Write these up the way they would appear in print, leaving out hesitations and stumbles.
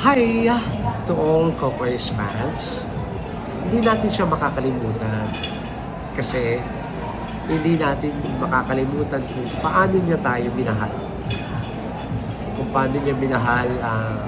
Hi to all Coco's fans. Hindi natin siya makakalimutan kasi hindi natin makakalimutan kung paano niya tayo minahal. Kung paano niya minahal ang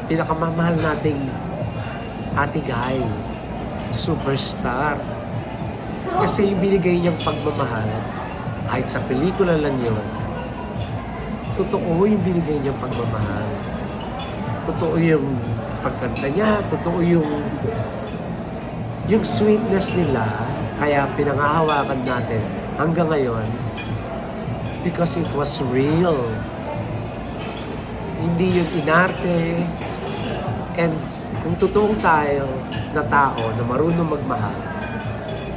pinakamamahal nating Ate Guy, superstar. Kasi yung binigay niyang pagmamahal, kahit sa pelikula lang yun, totoo yung binigay niyang pagmamahal. Totoo yung pagkanta niya, totoo yung sweetness nila, kaya pinangahawakan natin hanggang ngayon because it was real. Hindi yung inarte. And kung totoong tayo na tao na marunong magmahal,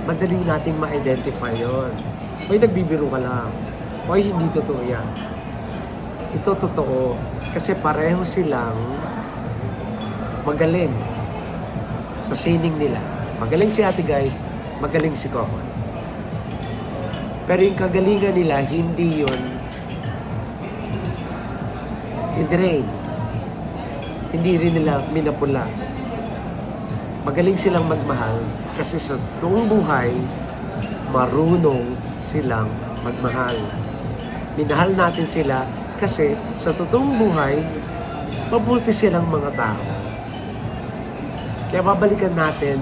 madali nating ma-identify yon. Hoy, nagbibiro ka lang. Hoy, hindi totoo yan. Ito totoo. Kasi pareho silang magaling sa sining nila. Magaling si Ate Guy, magaling si Coco. Pero yung kagalingan nila, hindi yun i-drain. Hindi rin nila minapula. Magaling silang magmahal kasi sa tuong buhay, marunong silang magmahal. Minahal natin sila kasi sa totoong buhay, mabuti silang mga tao. Kaya babalikan natin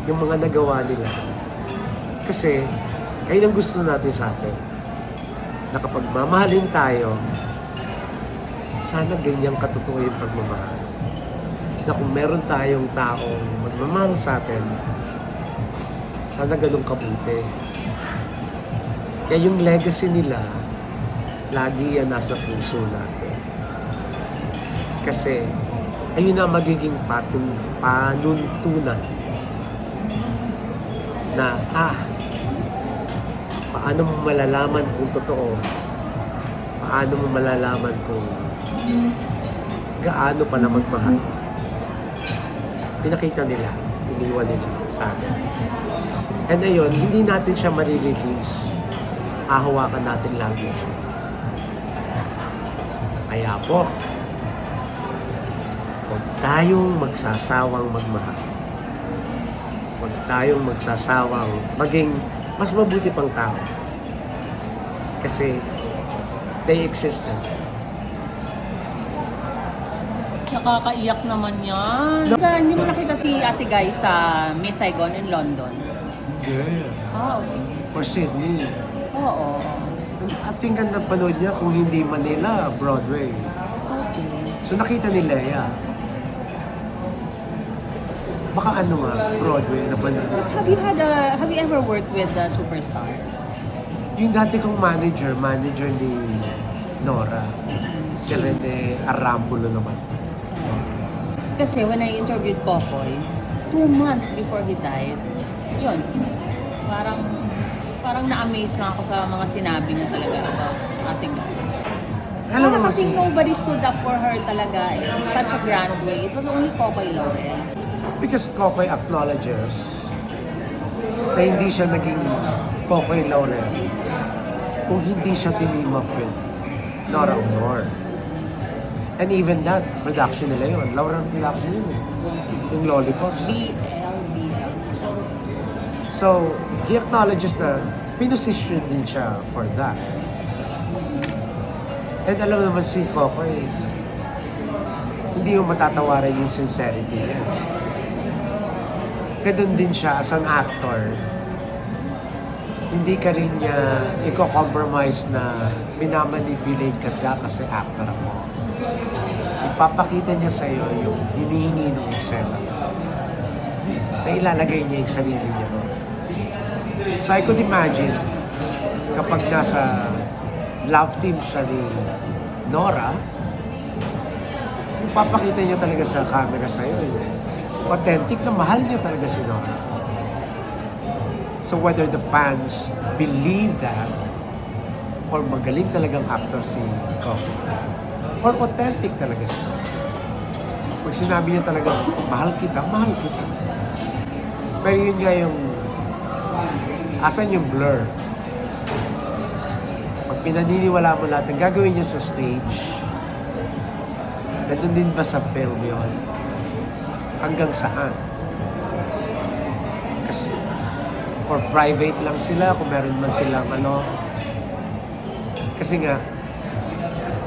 yung mga nagawa nila. Kasi, ayun ang gusto natin sa atin. Na kapag mamahalin tayo, sana ganyang katotoo yung pagmamahal. Na kung meron tayong taong magmamahal sa atin, sana ganun kabuti. Kaya yung legacy nila, lagi yan nasa puso natin. Kasi, ayun na magiging panuntunan na, paano mo malalaman kung totoo? Paano mo malalaman kung gaano pa na magmahal? Pinakita nila, iniwan nila sa atin. And ayun, hindi natin siya marirelease. Ahawakan natin lagi siya. Kaya po, huwag tayong magsasawang magmahal. Huwag tayong magsasawang maging mas mabuti pang tao. Kasi they existed. Nakakaiyak naman yan. Hindi mo nakita si Ate Guy sa Miss Saigon in London? Yeah. Okay. For Sydney. Oo. At yung ganda panood niya kung hindi Manila, Broadway. Okay. So nakita nila yan. Baka ano nga, Broadway, napanood. Have you ever worked with a superstar? Yung dati kong manager ni Nora. Si Rene Arambulo naman. Kasi when I interviewed Kokoy, 2 months before he died, yun, parang na-amaze na ako sa mga sinabi niya talaga about Ate Guy. Alam mo Kasi kasi, nobody stood up for her talaga in such a grand way. It was only Kokoy Laurel. because Kokoy acknowledges na hindi siya naging Kokoy Laurel kung hindi siya tinimap with Nora Honor. And even that, production nila yun. Laurel production yun eh. Yung Lollipops. BL. So, he acknowledges na pinosisyon din siya for that. And alam naman si Kokoy, hindi yung matatawaran yung sincerity niya. Ganun din siya as an actor. Hindi ka rin niya i-compromise na minamanipulate ka kasi actor ako. Ipapakita niya sa'yo yung hinihingi ng eksena. Na ilalagay niya yung sarili niya doon. So I could imagine, kapag nasa love team siya ni Nora, ipapakita niya talaga sa camera sa'yo. Authentic na mahal niya talaga si Nora. So whether the fans believe that, or magaling talagang actor si Coco, or authentic talaga siya. Pag sinabi niya talaga, mahal kita, mahal kita. Pero yun nga yung, asan yung blur? Pag pinaniniwala mo lahat, ang gagawin niya sa stage, Ganun din ba sa film yun? Hanggang saan? Kasi, or private lang sila, kung meron man silang ano. Kasi nga,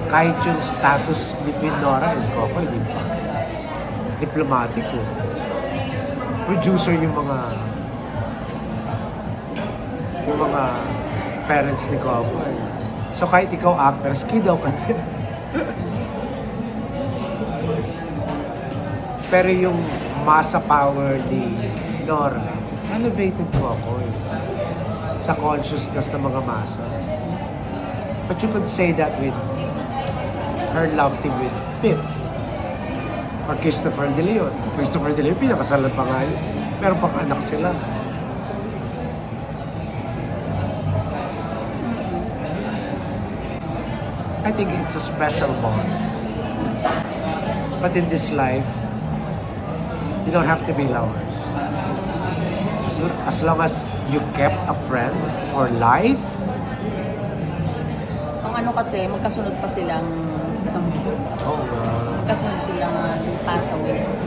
kahit yung status between Nora and Coco, di ba? Diplomatic eh. Producer yung mga parents ni Coco eh. So kahit ikaw actress, kidaw ka din. Pero yung masa power ni Nora, elevated Coco eh. Sa consciousness ng mga masa. But you could say that with her love team with Pip. Or Christopher De Leon. Christopher De Leon, pinakasalan pa nga yun. Meron pang anak sila. I think it's a special bond. But in this life, you don't have to be lovers. As long as you kept a friend for life, Ang ano kasi, magkasunod pa silang magkasunod silang pass away kasi.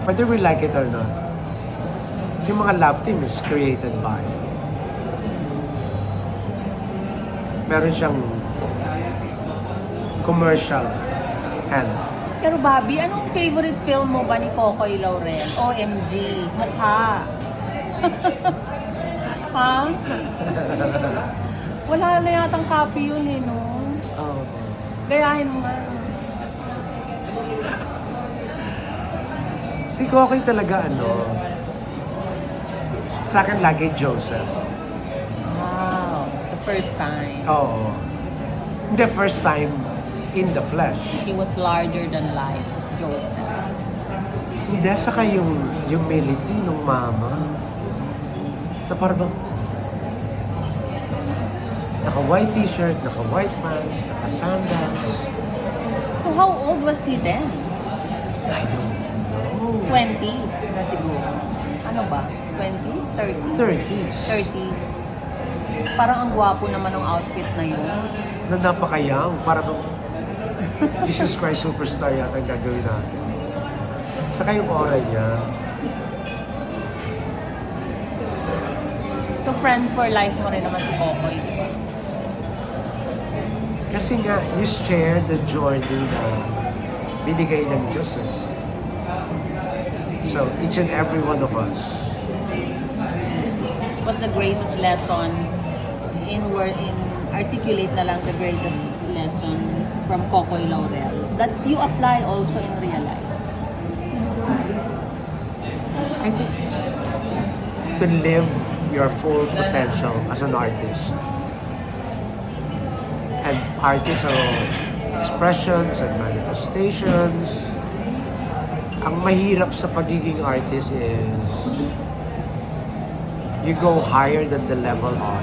whether we like it or not, yung mga love team is created by. Meron siyang commercial and Pero Bobby, anong favorite film mo ba ni Cocoy Laurel? OMG, mukha. Ha? Wala na yatang copy yun eh, no? oh, Gayahin mo nga. si Coco talaga sa akin lagi Joseph. Wow, the first time. Oo. The first time in the flesh. He was larger than life, as Joseph. Hindi, saka yung humility ng mama. Na parang naka-white t-shirt, naka-white pants, naka-sandals. So how old was he then? I don't know. 20s na siguro. Ano ba? 20s? 30s? 30s. 30s. Parang ang gwapo naman ng outfit na yun. Na napaka-young. Parang Jesus Christ Superstar yata ang gagawin natin. Saka yung aura niya. So friend for life mo rin naman si Cocoy, di ba? Kasi nga, you share the journey na binigay ng Diyos. Eh. So, each and every one of us. Was the greatest lesson in articulate na lang the greatest lesson from Cocoy Laurel that you apply also in real life? I think to live your full potential as an artist. And artists are all expressions and manifestations. Ang mahirap sa pagiging artist is you go higher than the level of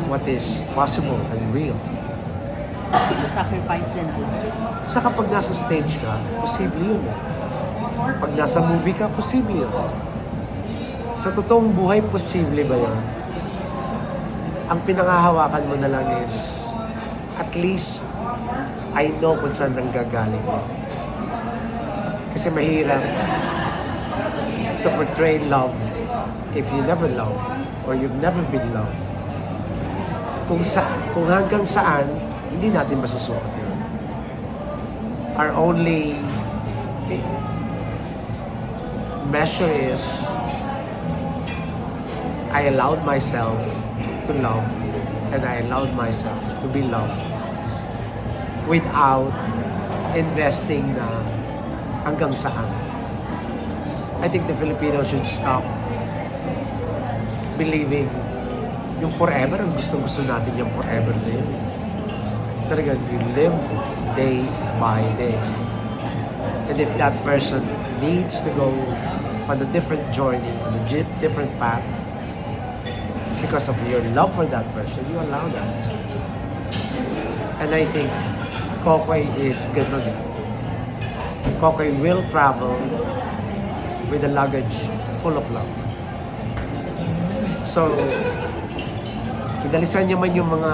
what is possible and real. To sacrifice din alam. Sa kapag nasa stage ka, posible yun. Pag nasa movie ka, posible yun. Sa totoong buhay, posible ba yun? Ang pinangahawakan mo na lang is, at least, I know kung saan nanggagaling. Kasi mahirap to portray love if you never love or you've never been loved. Kung hanggang saan, hindi natin masusukat yun. Our only measure is I allowed myself to love and I allowed myself to be loved without investing na hanggang saan. I think the Filipinos should stop believing yung forever, ang gusto natin yung forever na yun. Talagang you live day by day. And if that person needs to go on a different journey, on a different path, because of your love for that person, you allow that. And I think Cocoy is ganun. Cocoy will travel with a luggage full of love. So, inalisan niya man yung mga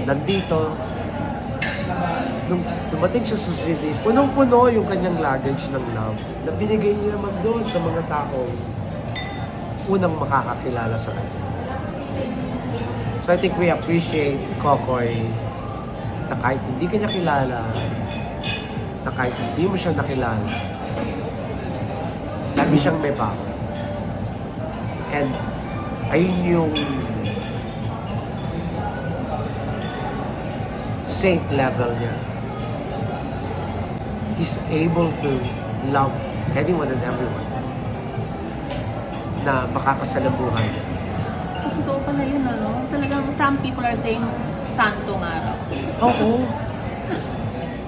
nandito, nung Dumating siya sa city, punong-puno yung kanyang luggage ng love na binigay niya naman doon sa mga taong unang makakakilala sa kanya. So I think we appreciate Kokoy na kahit hindi ka niya kilala, na kahit hindi mo siya nakilala, lagi siyang may bago. And ayun yung saint level niya. He's able to love anyone and everyone na makakasalamuhan niya. Totoo pala yun, ano? Talagang some people are saying santong araw. Oo.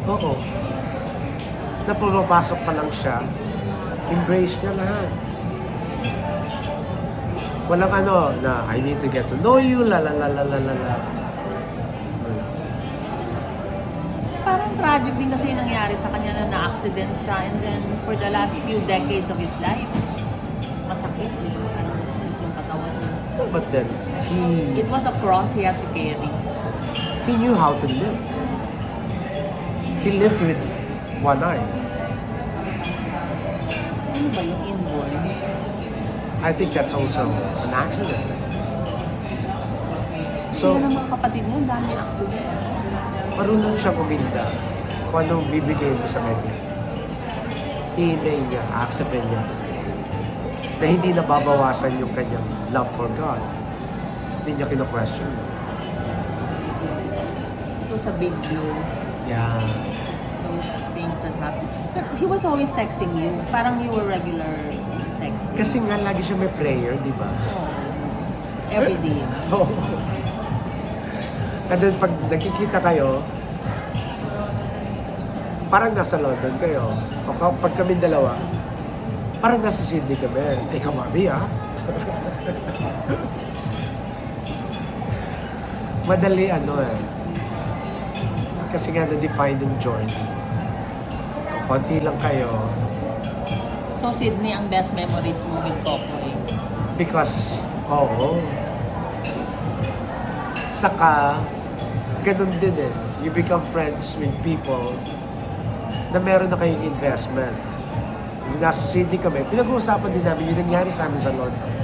Oo. Na pumapasok pa lang siya, embrace niya lahat. Walang ano na, I need to get to know you, la la la la la la la. Wala. Parang tragic din kasi yung nangyari sa kanya na na-accident siya and then for the last few decades of his life, masakit eh. Parang masakit yung katawan niya. But then, It was a cross he had to carry. he knew how to live. He lived with one eye. Ano ba yung inborn? I think that's also an accident. So, So, ng mga kapatid niya, ang dami accident. marunong siya kuminda kung anong bibigay mo sa kanya. Hihinay niya, acceptin niya na hindi nababawasan yung kanyang love for God. Hindi niya kino-question. It was a big blow. Yeah. Those things that happened. But he was always texting you. Parang you were regular texting. Kasi nga lagi siya may prayer, di ba? Oh. Every day. Oo. And then pag nakikita kayo, parang nasa London kayo. O pag kami dalawa, parang nasa Sydney kami. Eh, kamabi ah. Madali ano eh. Kasi nga na-define yung journey. Konti lang kayo So, Sydney ang best memories mo with Kokoy. because, oo. Saka, ganun din eh. You become friends with people na meron na kayong investment. Nung nasa Sydney kami, pinag-uusapan din namin yung nangyari sa amin sa London.